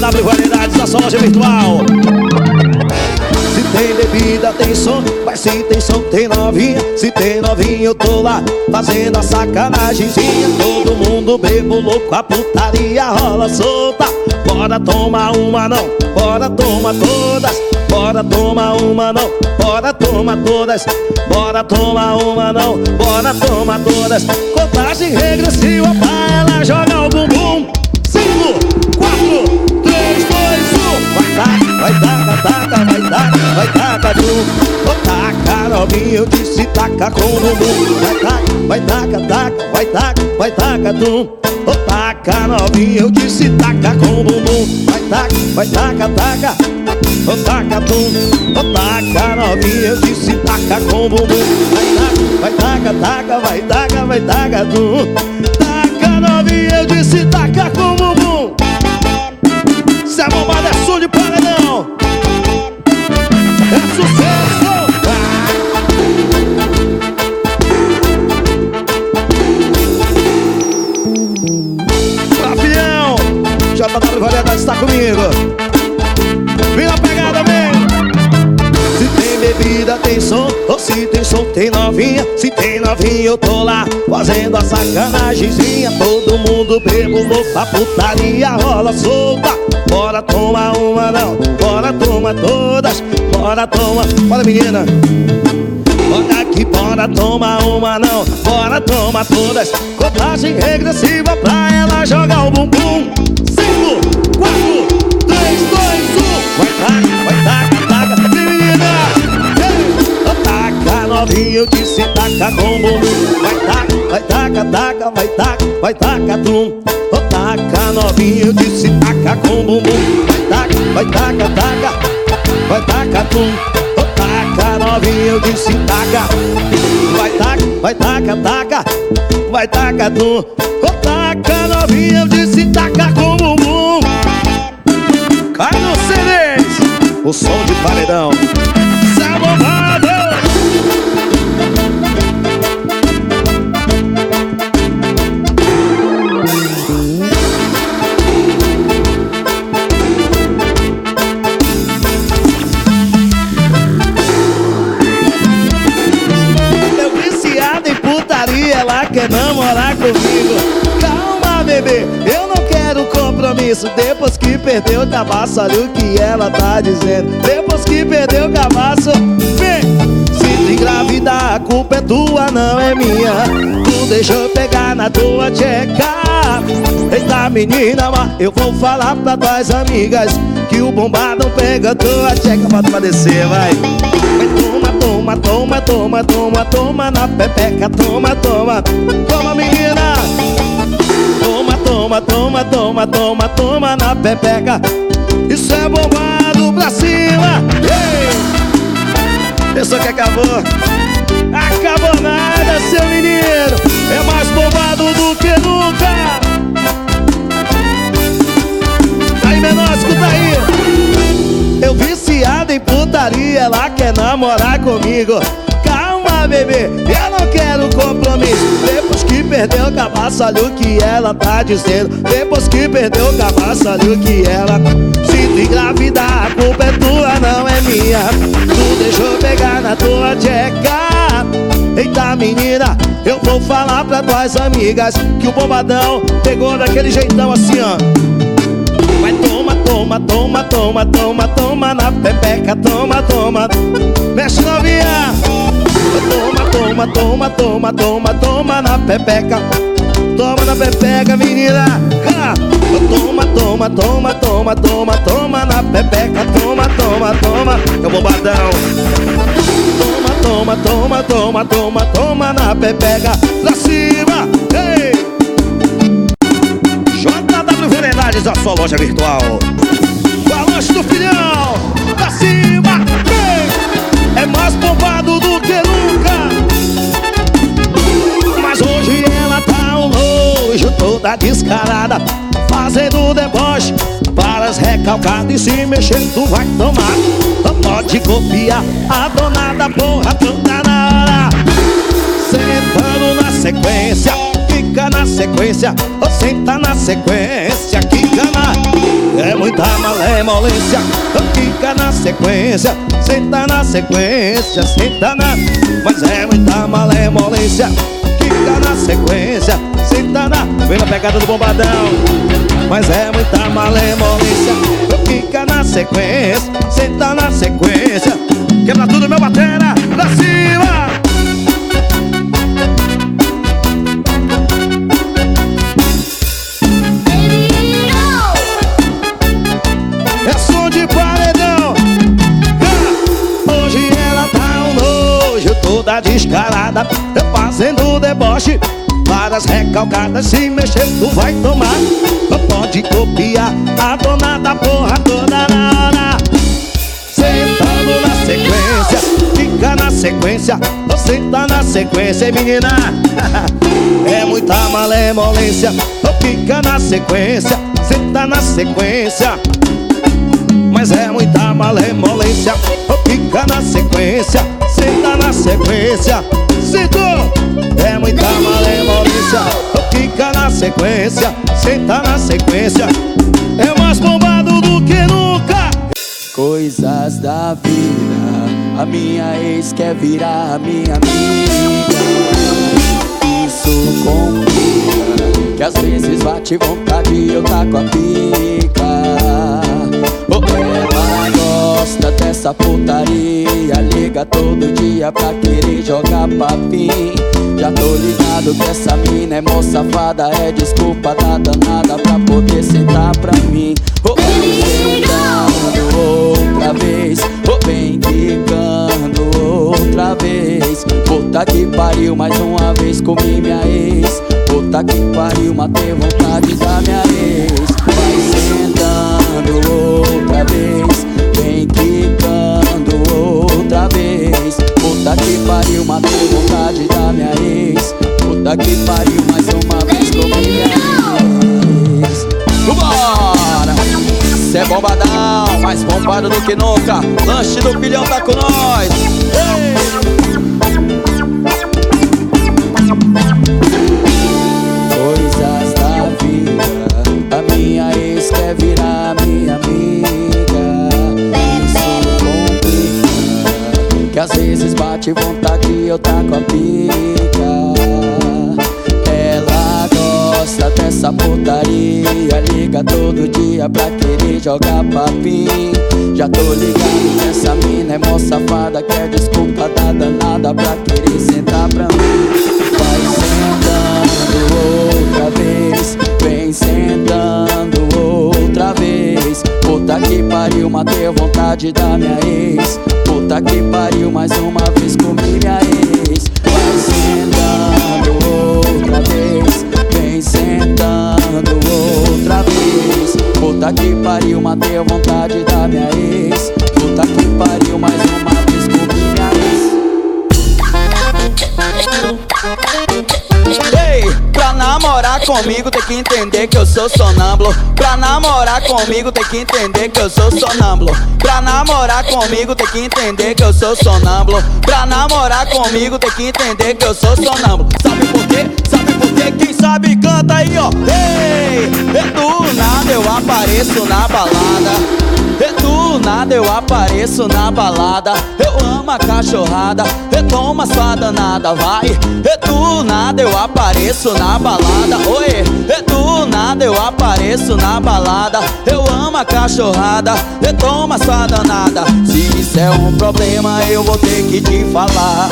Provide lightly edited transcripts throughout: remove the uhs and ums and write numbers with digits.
JW Variedades, a sua loja virtual. Se tem bebida, tem som, mas se tem som, tem novinha. Se tem novinha, eu tô lá fazendo a sacanagemzinha. Todo mundo bebo louco, a putaria rola solta. Bora tomar uma não, bora tomar todas. Bora tomar uma não, bora tomar todas. Bora tomar uma não, bora tomar todas. Contagem regressiva pra ela jogar o bumbum. 5, 4, 3, 2, 1. Vai taca, vai taca, taca, vai taca, vai taca, tum. Ô taca novinha, eu disse taca com o bumbum. Vai taca, vai taca, taca, vai taca, vai taca, tum. Ô taca novinha, eu disse taca com o bumbum. Vai taca, vai taca, taca. Ô taca, tum. Ô taca novinha, eu disse taca com o bumbum. Vai taca, taca, vai taca, vai taca, tum. Taca novinha, eu disse taca com o bumbum. Se a bombada é sul de paredão, é sucesso. Rafião, JW Variedades está comigo. Vem na pegada, vem. Se tem bebida, tem som. Ou se tem som, tem novinha. Se tem novinha, eu tô lá fazendo a sacanagemzinha. Todo mundo bebo louco, a putaria rola solta. Bora tomar uma não, bora tomar todas. Bora tomar, bora menina. Olha aqui, bora tomar uma não, bora tomar todas. Contagem regressiva pra ela jogar o bumbum. 5, 4, 3, 2, 1. Vai taca, taca, menina. Taca novinha, eu disse taca com o bumbum. Vai taca, vai taca, taca, vai taca, vai taca, tum. Taca novinha, eu disse taca com o bumbum. Vai taca, taca, vai taca, tum. Taca novinha, eu disse taca. Vai taca, taca, vai taca, tum. Taca novinha, eu disse taca com o bumbum. Cai no CDs, o som de paredão. Sabomado. Ela quer namorar comigo. Calma, bebê, eu não quero compromisso. Depois que perdeu o cabaço, olha o que ela tá dizendo. Depois que perdeu o cabaço, vem. Se tu engravidar, a culpa é tua, não é minha. Tu deixou pegar na tua tcheca. Eita menina, mas eu vou falar pra tuas amigas que o bombadão pega a tua tcheca. Bota pra descer, vai. Toma, toma, toma, toma, toma na pepeca, toma, toma, toma menina. Toma, toma, toma, toma, toma, toma na pepeca. Isso é bombado pra cima. Ei! Pensou que acabou? Acabou nada, seu menino. É mais bombado do que nunca. Aí menor, escuta aí. Eu viciado em putaria, ela quer namorar comigo. Calma, bebê, eu não quero compromisso. Depois que perdeu o cabaço, olha o que ela tá dizendo. Depois que perdeu o cabaço, olha o que ela. Se tu engravidar, a culpa é tua, não é minha. Tu deixou pegar na tua tcheca. Eita menina, eu vou falar pra tuas amigas que o bombadão pegou daquele jeitão assim, ó. Vai toma, toma, toma, toma, toma, toma na pepeca, toma, toma. Mexe novinha. Toma, toma, toma, toma, toma, toma na pepeca. Toma na pepeca, menina. Toma, toma, toma, toma, toma, toma na pepeca. Toma, toma, toma. É o bombadão. Toma, toma, toma, toma, toma na pepeca. Pra cima, ei! JW Variedades, a sua loja virtual. Balanço do filhão, pra cima, vem! É mais bombado do que nunca. Mas hoje ela tá um nojo, toda descarada, fazendo deboche para as recalcadas. E se mexer tu vai tomar. Não pode copiar a dona da porra toda na hora. Sentando na sequência, fica na sequência, ou senta na sequência, quica na. É muita malemolência, fica na sequência, senta na sequência, senta na. Mas é muita malemolência, fica na sequência, senta na. Vem na pegada do bombadão. Mas é muita malemolência, fica na sequência, senta na sequência. Quebra tudo, meu batera, pra cima! É som de paredão. Hoje ela tá um nojo, toda descarada, fazendo deboche. Várias recalcadas, se mexer tu vai tomar. Pode copiar a dona da porra toda na hora. Sentando na sequência, fica na sequência, senta na sequência, menina. É muita malemolência, fica na sequência, senta na sequência. Mas é muita malemolência, fica na sequência, senta na sequência. Sentou! É muita malemolência, fica na sequência, senta na sequência. É mais bombado do que nunca. Coisas da vida, a minha ex quer virar a minha amiga. Isso complica, que às vezes bate vontade e eu taco a pica. Ela gosta dessa putaria, liga todo dia pra querer jogar papim. Já tô ligado que essa mina é mó safada, é desculpa da danada pra poder sentar pra mim. Sentando outra vez, vem quicando outra vez. Puta que pariu, mais uma vez comi minha ex. Puta que pariu, matei vontade da minha ex. Vai sentando outra vez, vem quicando outra vez. Puta que pariu, matei vontade da minha ex. Puta que pariu, mais uma vez comi minha ex. Vambora! Cê é bombadão, mais bombado do que nunca. Lanche do Filhão tá com nós. Ei! Coisas da vida, a minha ex quer virar minha amiga. Isso complica, que às vezes bate vontade e eu taco a pica. Ela gosta dessa putaria, liga todo dia pra querer jogar papim. Já tô ligado que essa mina é mó safada, quer desculpa da danada pra querer sentar pra mim. Vai sentando outra vez, vem sentando outra vez. Puta que pariu, matei a vontade da minha ex. Puta que pariu, mais uma vez comi minha ex. Vai sentando outra vez, vem sentando outra vez. Puta que pariu, matei a vontade da minha ex. Puta que pariu, mais uma vez comi minha ex. Ei, pra namorar comigo tem que entender que eu sou sonâmbulo. Pra namorar comigo tem que entender que eu sou sonâmbulo. Pra namorar comigo tem que entender que eu sou sonâmbulo. Pra namorar comigo tem que entender que eu sou sonâmbulo. Sabe por quê? Sabe por quê? Quem sabe canta aí, ó. Ei, do nada eu apareço na balada. Do nada eu apareço na balada. Eu amo a cachorrada, toma sua danada, vai. Do nada eu apareço na balada. Oi, do nada eu apareço na balada. Eu amo a cachorrada, toma sua danada. Se isso é um problema, eu vou ter que te falar.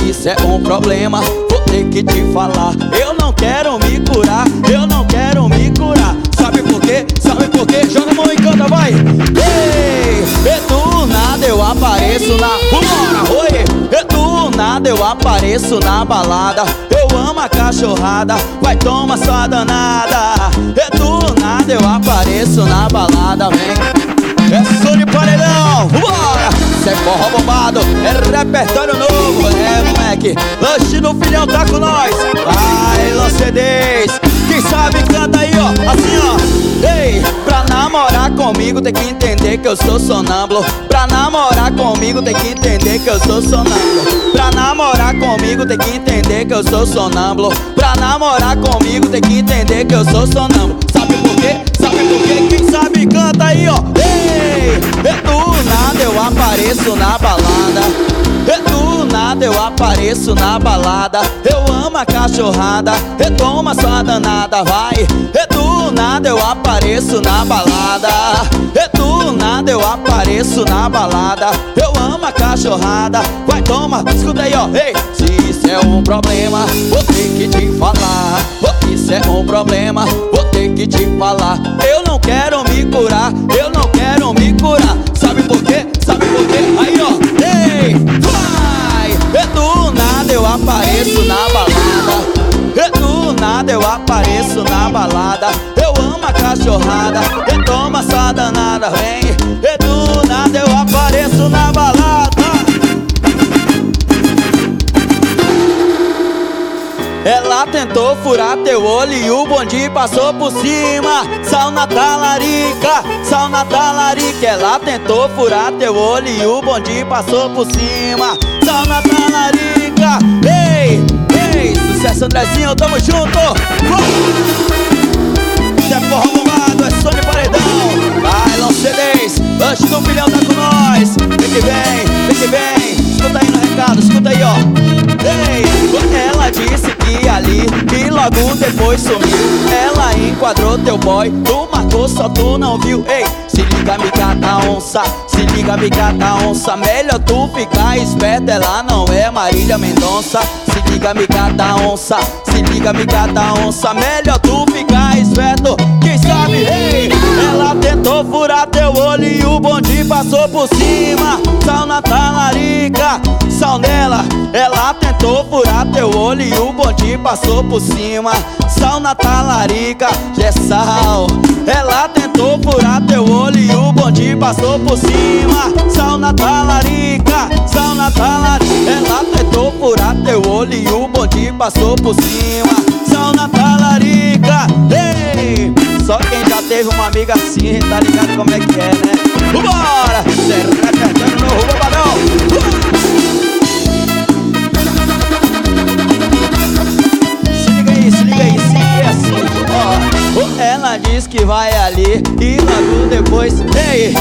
Isso é um problema, vou ter que te falar. Eu não quero me curar, eu não quero me curar. Sabe por quê? Sabe por quê? Joga a mão e canta, vai. Ei, do nada eu apareço na... Vambora, oi. Do nada eu apareço na balada. Eu amo a cachorrada, vai toma sua danada. Do nada eu apareço na balada, vem. É som de paredão, vambora! Cê é forró bombado, é repertório novo. É, moleque, Lanche do Filhão tá com nós. Vai, LanCDs, quem sabe canta aí, ó, assim, ó. Ei, pra namorar comigo tem que entender que eu sou sonâmbulo. Pra namorar comigo tem que entender que eu sou sonâmbulo. Pra namorar comigo tem que entender que eu sou sonâmbulo. Pra namorar comigo tem que entender que eu sou sonâmbulo. Sabe por quê? Sabe por quê? Quem sabe canta. apareço na balada. Do nada eu apareço na balada. Eu amo a cachorrada, toma sua danada, vai. Do nada eu apareço na balada. Do nada eu apareço na balada. Eu amo a cachorrada, vai, toma, escuta aí, ó. Ei, se isso é um problema, vou ter que te falar. Isso é um problema, vou ter que te falar. Eu não quero me curar, eu não quero me curar. Sabe por quê? Sabe por quê? Aí, ó, ei, vai. Do nada eu apareço na balada. Do nada eu apareço na balada. Eu amo a cachorrada, toma essa danada, vem. Do nada eu apareço na balada. Ela tentou furar teu olho e o bonde passou por cima. Sal na talarica, sal na talarica. Ela tentou furar teu olho e o bonde passou por cima. Sal na talarica. Ei, ei, sucesso Andrezinho, tamo junto. Isso é forró bombado, é som de paredão. Vai, Long CDs, lanche do filhão tá com nós. Vem que vem, vem que vem. Escuta aí no recado, escuta aí, ó. Ei, ela disse que ali e logo depois sumiu. Ela enquadrou teu boy, tu marcou, só tu não viu. Ei, se liga, amiga da onça, se liga, amiga da onça. Melhor tu ficar esperto, ela não é Marília Mendonça. Se liga, amiga da onça, se liga, amiga da onça. Melhor tu ficar esperto, quem sabe, ei. Ela tentou furar teu olho e o bonde passou por cima. Sal na talarica, sal nela. Ela tentou furar teu olho e o bonde passou por cima. Sal na talarica, é sal. Ela tentou furar teu olho e o bonde passou por cima. Sal na talarica, sal na talarica. Ela tentou furar teu olho e o bonde passou por cima. Sal na talarica, ei. Só quem já teve uma amiga assim tá ligado como é que é, né? Vambora! Será no Rua Badão? Se liga aí, se liga aí, se liga assim, ó. Ela diz que vai ali e logo depois, ei,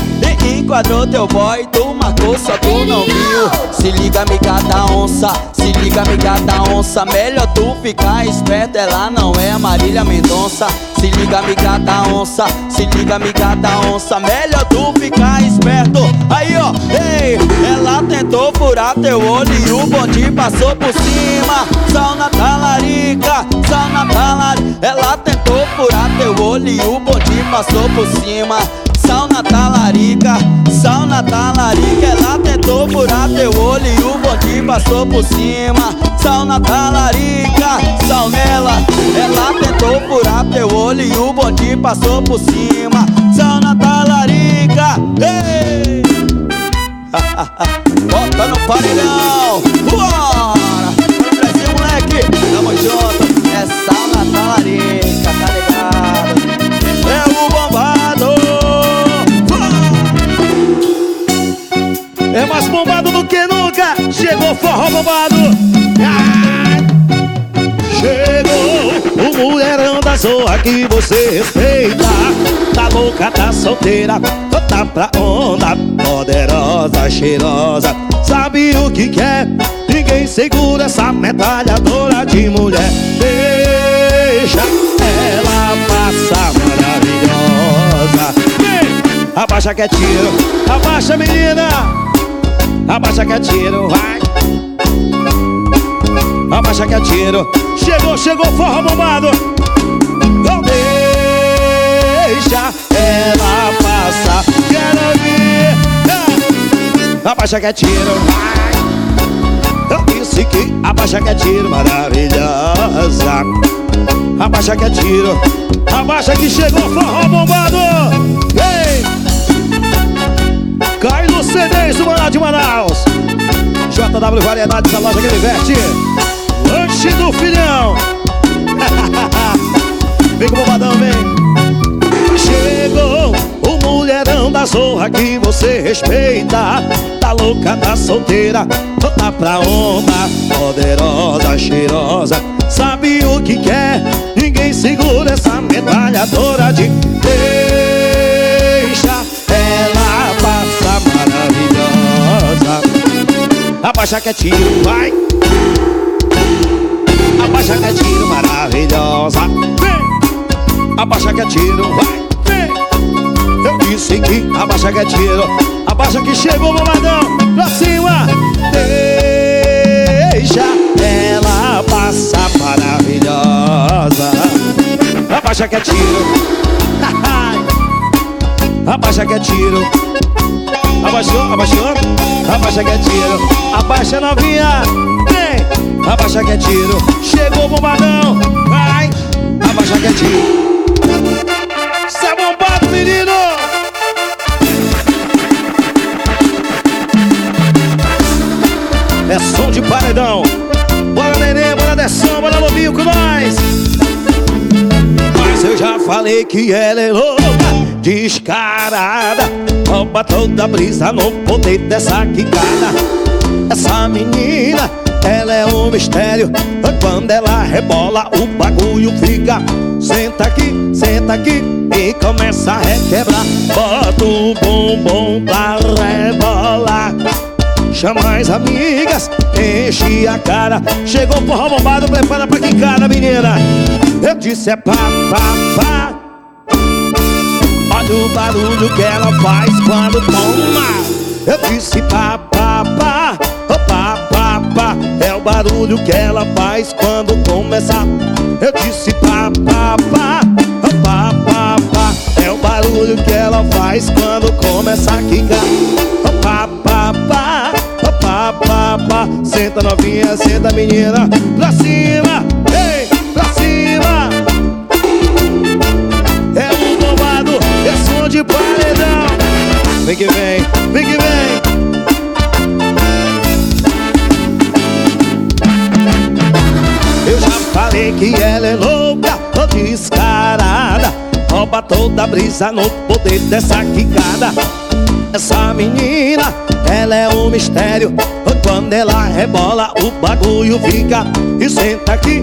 enquadrou teu boy, tu marcou, só tu não viu. Se liga, amiga da onça, se liga, amiga da onça. Melhor tu ficar esperto, ela não é Marília Mendonça. Se liga, amiga da onça, se liga, amiga da onça. Melhor tu ficar esperto. Aí, ó, ei, ela tentou furar teu olho e o bonde passou por cima. Sal na talarica, sal na talarica. Ela tentou furar teu olho e o bonde passou por cima. Sal na talarica, sal na talarica. Ela tentou furar teu olho e o bonde passou por cima. Sal na talarica, sal nela. Ela tentou furar teu olho e o bonde passou por cima. Sal na talarica, ei. Bota no paredão, bora! Brasil, moleque, tamo junto. É sal na talarica, tá ligado? É o bombado. É mais bombado do que nunca. Chegou forró bombado. Chegou o mulherão da zorra que você respeita. Tá louca, tá solteira, tá pra onda. Poderosa, cheirosa, sabe o que quer. Ninguém segura essa metralhadora de mulher. Deixa ela passar maravilhosa. Vem, abaixa que é tiro, abaixa menina. Abaixa que é tiro, vai. Abaixa que é tiro. Chegou, chegou, forró bombado. Não deixa ela passar. Quero ver. Abaixa que é tiro, vai. Eu disse que abaixa que é tiro, maravilhosa. Abaixa que é tiro. Abaixa que chegou, forró bombado. Ei! Cai no CDs do Manaus de Manaus. JW Variedades, a loja que ele veste. Lanche do filhão. Vem com o bombadão, vem. Chegou o mulherão da zorra que você respeita. Tá louca, tá solteira, tá pra onda. Poderosa, cheirosa, sabe o que quer. Ninguém segura essa metralhadora de... Deixa ela passar maravilhosa. abaixa que é tiro, vai. Abaixa que é tiro, maravilhosa. Vem, abaixa que é tiro, vai. Vem, eu disse que abaixa que é tiro. Abaixa que chegou, boladão, pra cima. Deixa ela passar, maravilhosa. Abaixa que é tiro. Abaixa que é tiro. Abaixou, abaixou. Abaixa que é tiro. Abaixa novinha. Vem. Abaixa que é tiro. Chegou o bombadão. Vai. Abaixa que é tiro. Sai bombado, menino. É som de paredão. Bora, neném, bora, Dessão, bora, Lobinho com nós. Mas eu já falei que ela é louca, descarada, rouba toda a brisa no poder dessa quicada. Essa menina, ela é um mistério. Quando ela rebola, o bagulho fica. Senta aqui e começa a requebrar. Bota o bumbum pra rebolar. Chama as amigas, enche a cara. Chegou o forró bombado, prepara pra quicada, menina. Eu disse é pá, pá, pá. Olha o barulho que ela faz quando toma. Eu disse pá, pá, pá. Oh, pá, pá, pá. É o barulho que ela faz quando começa. Eu disse pá, pá, pá. Oh, pá, pá, pá. É o barulho que ela faz quando começa a quicar. Oh, pá, pá, pá. Oh, pá, pá, pá. Senta novinha, senta menina. Pra cima, ei, pra cima. É um bombado, é som de paredão. Vem que vem, vem que vem. Eu já falei que ela é louca, descarada, rouba toda a brisa no poder dessa quicada. Essa menina, ela é um mistério. Quando ela rebola, o bagulho fica. E senta aqui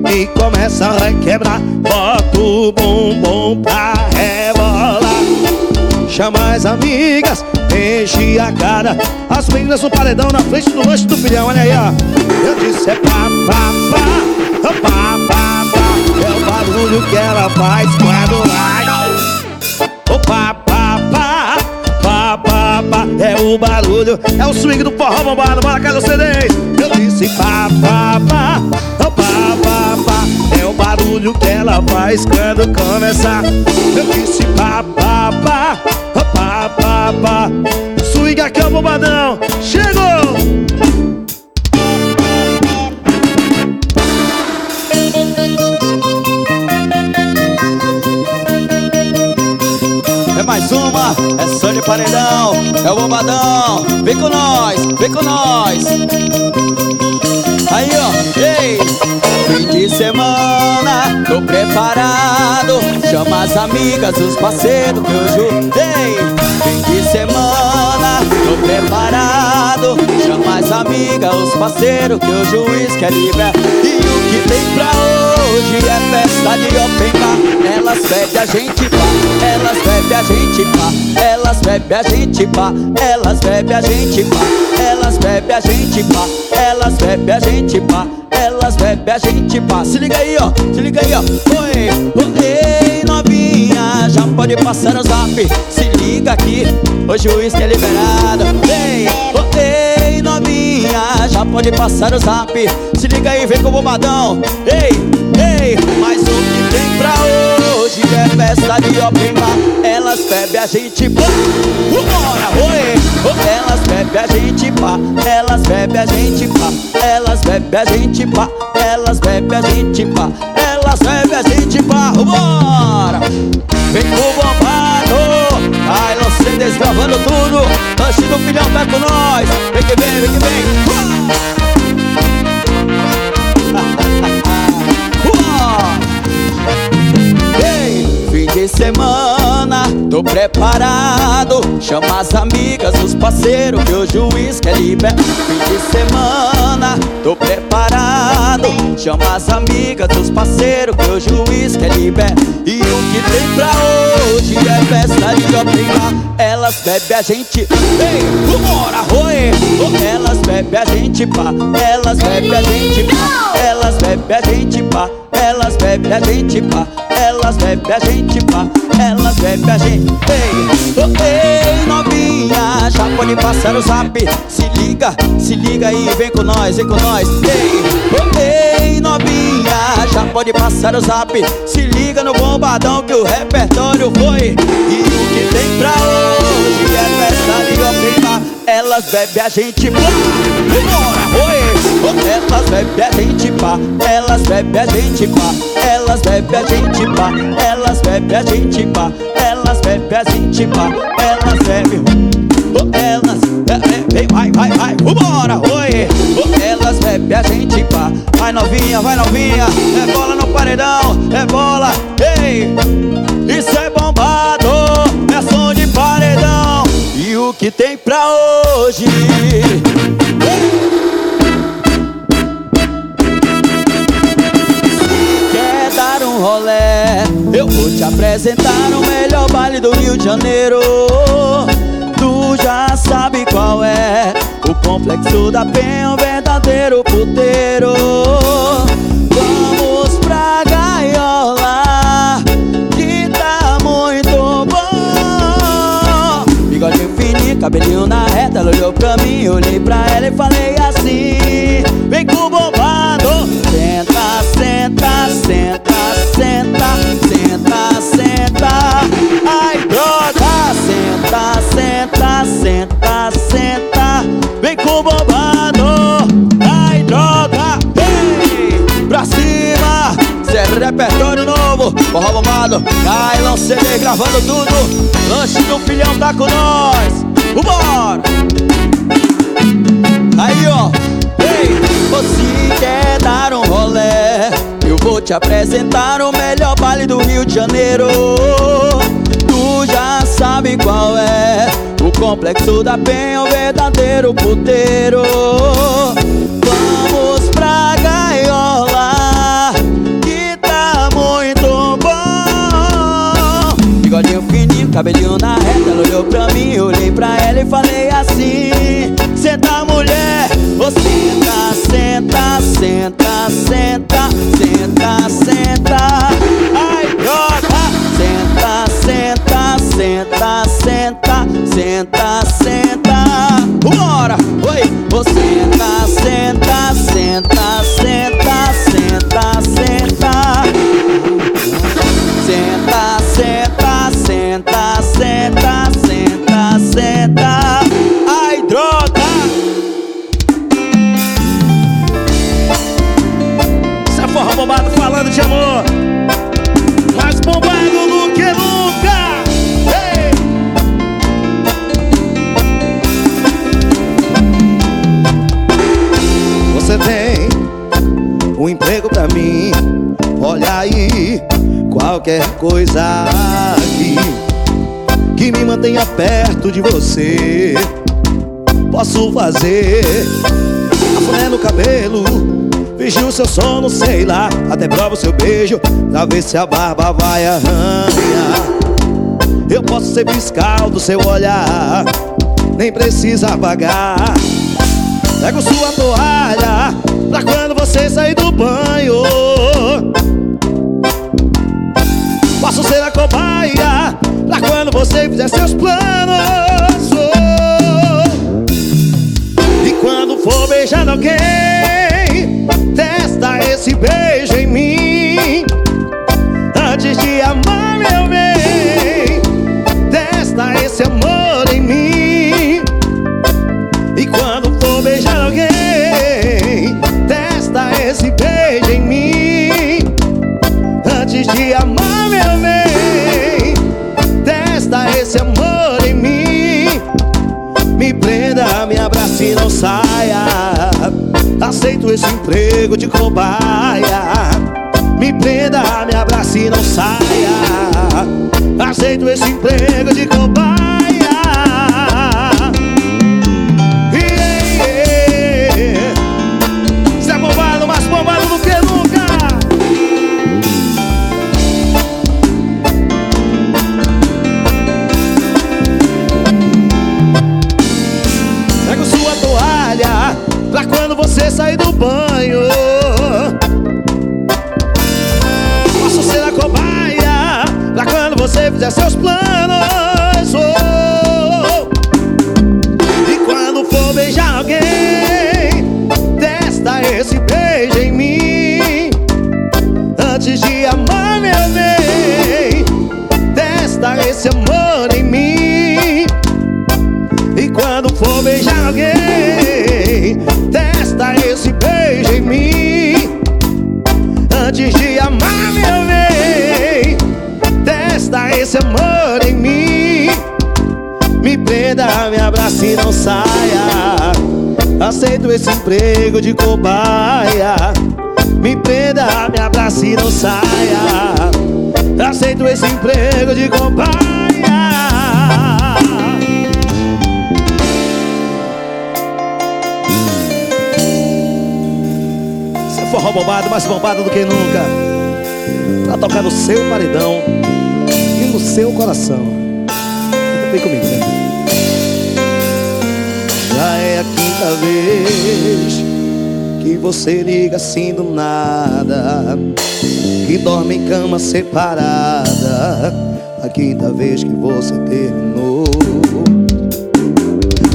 e começa a requebrar. Bota o bumbum pra rebolar. Chama as amigas, enche a cara. As meninas no paredão na frente do lanche do filhão, olha aí, ó. Eu disse é pá, pá, pá. Oh, pá, pá, pá. É o barulho que ela faz quando vai. Oh, pá, pá, pá. Pá, pá, pá. É o barulho, é o swing do forró bombado. Bora, Carlos C10. Eu disse pá, pá, pá. Oh, pá, pá, pá. É o barulho que ela faz quando começa. Eu disse pá, pá, pá. Oh, pá, pá, pá. Swing aqui é o bombadão. Chegou! É mais uma, é som de paredão, é o bombadão. Vem com nós, vem com nós. Aí ó, ei, fim de semana, tô preparado. Chama as amigas, os parceiros que eu juntei. Fim de semana, tô preparado. Chama as amigas, os parceiros que o juiz quer liberar. E o que tem pra hoje é festa de open bar. Elas bebem, a gente pá. Elas bebem, a gente pá. Elas bebem, a gente pá. Elas bebem, a gente pá. Elas bebem, a gente pá. Elas bebem, a gente pá. Elas bebem, a gente pá. Se liga aí, ó. Se liga aí, ó. Oi, ei, novinha, já pode passar o zap. Se liga aqui, hoje o uísque é liberado. Ei, novinha, já pode passar o zap. Se liga aí, vem com o bombadão. Ei, mas o que tem pra hoje é festa de open bar. Elas bebem, a gente pá. Vambora, oi. Elas bebem, a gente pá. Elas bebem, a gente pá. Elas bebem, a gente pá. Elas bebem, a gente pá. Elas bebem, a gente pá. Vambora. Vem com o bombado. Ai, você desgravando tudo. Lanche do filhão tá com nós. Vem que vem, vem que vem. Ei, fim de semana, tô preparado. Chama as amigas, os parceiros que o juiz quer liberar. Fim de semana, tô preparado. Chama as amigas, os parceiros que o juiz quer liberar. E o que tem pra hoje é festa de open bar. Elas bebem a gente, ei, vambora, roê. Elas bebem a gente, pá. Elas bebem a gente, pá. Elas bebem a gente, pá. Elas bebem a gente, pá. Elas bebem a gente, pá. Elas bebem a gente. Ei, novinha, já pode passar o zap. Se liga aí, vem com nós, vem com nós. Ei, novinha, já pode passar o zap. Se liga no bombadão que o repertório foi. E o que tem pra hoje é festa de open bar. Elas bebem a gente, pá. Bora, oi. Elas bebem a gente, pá. Elas bebem a gente, pá. Elas bebem a gente, pá. Elas bebem a gente, pá. Elas bebem a gente, pá. Elas bebem. Elas bebem, vai, vambora, oi. Elas bebem a gente, pá. Vai novinha, é bola no paredão, é bola, ei. Isso é bombado, é som de paredão. E o que tem pra hoje? Quer dar um rolé? Eu vou te apresentar o melhor baile do Rio de Janeiro. Tu já sabe qual é. O Complexo da Penha, um verdadeiro puteiro. Vamos pra gaiola, que tá muito bom. Bigodinho fininho, cabelinho na reta. Ela olhou pra mim, eu olhei pra ela e falei assim: vem com o bombado. Senta, senta, senta, senta, senta, senta. Ai, droga. Senta, senta, senta, senta. Vem com o bombado. Ai, droga. Ei, pra cima. Zero repertório novo. Forró bombado. Kailon CD gravando tudo. Lanche do Filhão tá com nós. Vambora. Aí, ó. Ei, você quer dar um rolé? Eu vou te apresentar o melhor baile do Rio de Janeiro. Tu já sabe qual é. O Complexo da Penha, um verdadeiro puteiro. Vamos pra gaiola, que tá muito bom. Bigodinho fininho, cabelinho na reta. Ela olhou pra mim, eu olhei pra ela e falei assim: senta, mulher. Você senta, senta, senta, senta, senta. Ai, droga. Senta, senta, senta, senta, senta, senta. Bora, oi. Você senta, senta, senta, senta, senta. Senta, senta, senta, senta, senta, senta. Ai, droga. Essa forró bombado falando de amor, mais bombado do que nunca. Ei! Você tem um emprego pra mim. Olha aí, qualquer coisa aqui que me mantenha perto de você. Posso fazer cafuné no cabelo, fingir o seu sono, sei lá, até prova o seu beijo, pra ver se a barba vai arranhar. Eu posso ser fiscal do seu olhar, nem precisa pagar. Pego sua toalha pra quando você sair do banho. Posso ser a cobaia pra quando você fizer seus planos. E quando for beijar alguém, testa esse beijo em mim. Antes de amar, meu bem, testa esse amor em mim. E quando for beijar alguém, testa esse beijo em mim. Antes de amar, meu bem, testa esse amor em mim. Me prenda, me abrace e não saia. Aceito esse emprego de cobaia. Me prenda, me abrace e não saia. Aceito esse emprego de cobaia. Isso é bombado, mais bombado do que nunca. você fizer seus planos, oh. E quando for beijar alguém, testa esse beijo em mim. Antes de amar, meu bem, testa esse amor em mim. E quando for beijar alguém, testa esse beijo em mim. Antes de amar, meu bem, testa esse amor em mim. Me prenda, me abrace e não saia. Aceito esse emprego de cobaia. Me prenda, me abrace e não saia. Aceito esse emprego de cobaia. Esse é forró bombado, mais bombado do que nunca, pra tocar no seu paredão e no seu coração. Vem comigo, né? Já é a quinta vez que você liga assim do nada, que dorme em cama separada. A quinta vez que você terminou.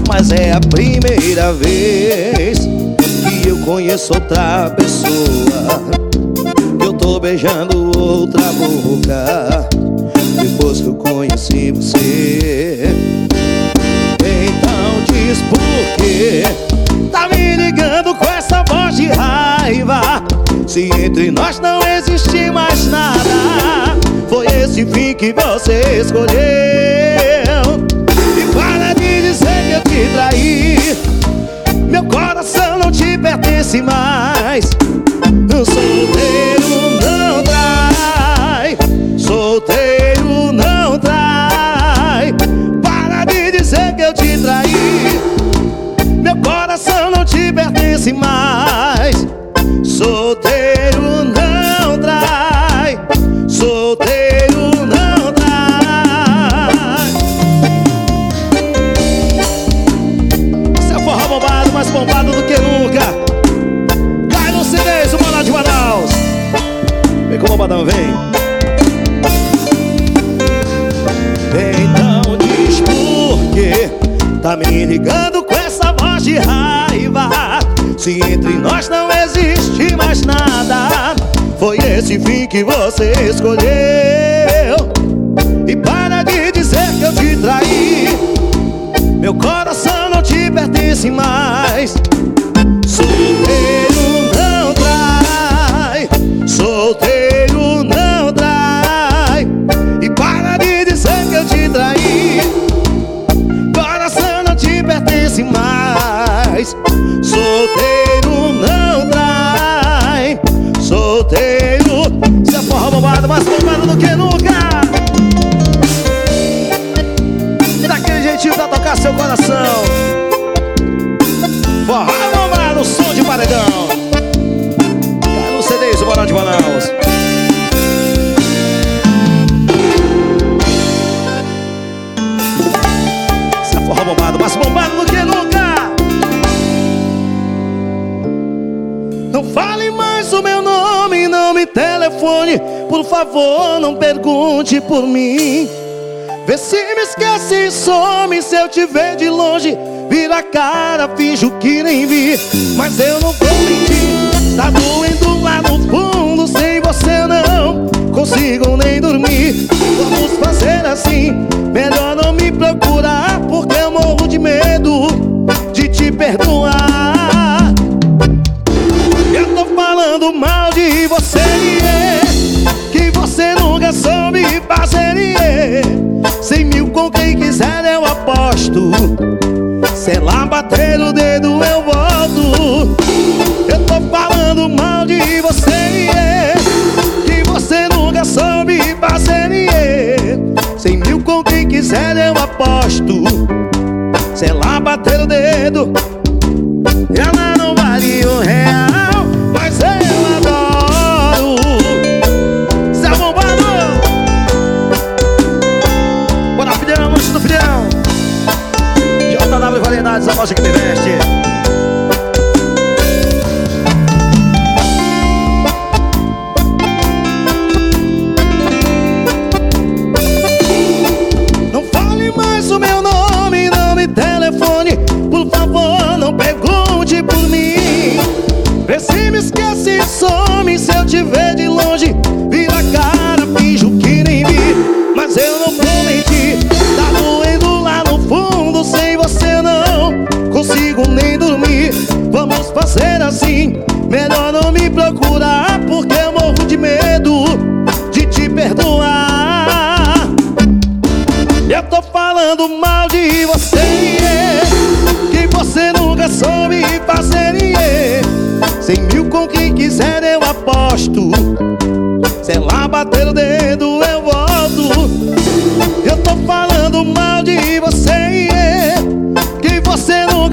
Mas é a primeira vez que eu conheço outra pessoa, que eu tô beijando outra boca depois que eu conheci você. Então diz por quê tá me ligando com essa voz de raiva, se entre nós não existe mais nada. Foi esse fim que você escolheu. E para de dizer que eu te traí. Meu coração não te pertence mais. Solteiro não trai, solteiro não trai. Para de dizer que eu te traí. Meu coração não te pertence mais. Solteiro não trai, solteiro não trai. Esse é forró bombado, mais bombado do que nunca. Cai no CD, o Bola de Manaus. Vem com o bombadão, vem. Então diz por quê tá me ligando com essa voz de raiva, se entre nós não existe mais nada. Foi esse fim que você escolheu. E para de dizer que eu te traí. Meu coração não te pertence mais. Solteiro não trai, solteiro não trai. E para de dizer que eu te traí. Coração não te pertence mais. Solteiro não trai, solteiro. Se é forró bombado, mais bombado do que nunca. Daquele jeitinho pra tocar seu coração. Forró bombado, som de paredão. Cai no CD, o Bola de Manaus. Se é forró bombado, mais bombado do que nunca. Não fale mais o meu nome, não me telefone. Por favor, não pergunte por mim. Vê se me esquece e some. Se eu te ver de longe, vira a cara, finjo que nem vi. Mas eu não vou mentir, tá doendo lá no fundo. Sem você eu não consigo nem dormir. Vamos fazer assim, melhor não me procurar, porque eu morro de medo de te perdoar. Eu tô falando mal de você, que você nunca soube fazer. 100 mil com quem quiser eu aposto. Se ela bater o dedo eu volto. Eu tô falando mal de você, que você nunca soube fazer. 100 mil com quem quiser eu aposto. Se ela bater o dedo, ela não vale R$1, mas eu adoro. Zé Bombado. Bora, filhão, antes do filhão. JW Variedades, a loja que me veste.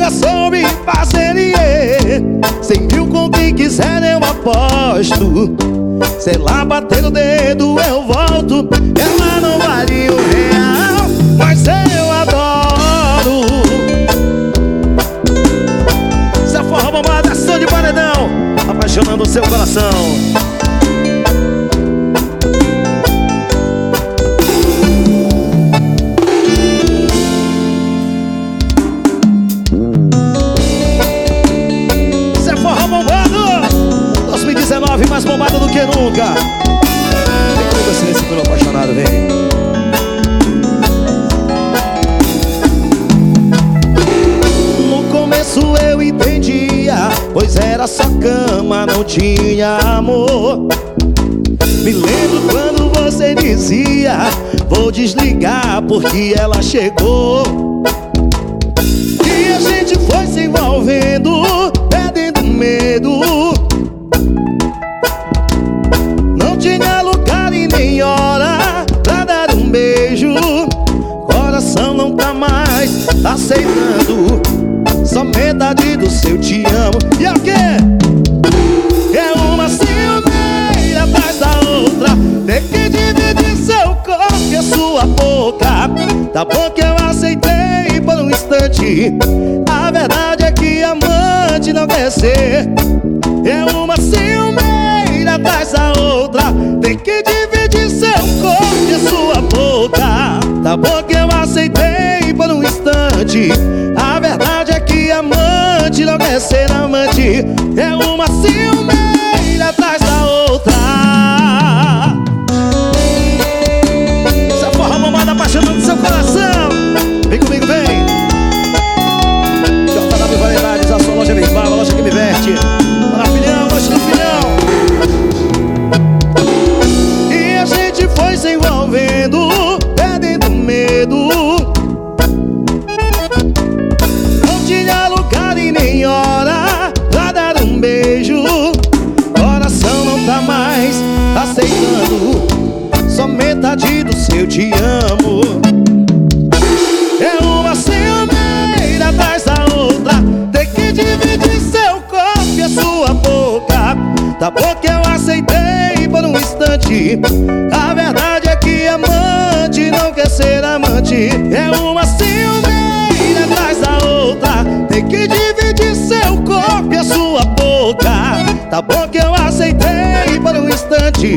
nunca soube fazer iê. 100 mil com quem quiser eu aposto. Se ela bater o dedo eu volto. Ela não vale um real, mas eu adoro. Se a forró bombada é som de paredão, apaixonando o seu coração. Se a forró bombado 2019, mais bombado do que nunca. Vem comigo assim nesse pelo apaixonado, vem. No começo eu entendia, pois era só cama, não tinha amor. Me lembro quando você dizia: vou desligar porque ela chegou. E a gente foi se envolvendo, perdendo medo. Não tinha lugar e nem hora pra dar um beijo. Coração não tá mais aceitando só metade do seu te amo. E é o quê? É uma ciumeira atrás da outra. Tem que dividir seu corpo e a sua boca. Tá bom que eu aceitei por um instante. A verdade é que amante não quer ser. É uma ciumeira atrás da outra. Tem que dividir seu corpo e a sua boca. Tá bom que eu aceitei por um instante. A verdade é que amante não quer ser amante. É uma ciumeira atrás da outra. Essa forra bombada apaixonando seu coração. Vem comigo, vem. JW Variedades, a sua loja virtual, a loja que me veste. Para filhão, noite do filhão. E a gente foi se envolvendo, perdendo medo. Não tinha lugar e nem hora pra dar um beijo. Coração não tá mais aceitando só metade do seu te amo. É uma ciumeira atrás da outra. Tem que dividir seu corpo e a sua boca. Tá bom que eu aceitei por um instante. A verdade é que amante não quer ser amante. É uma ciumeira atrás da outra. Tem que dividir seu corpo e a sua boca. Tá bom que eu aceitei por um instante.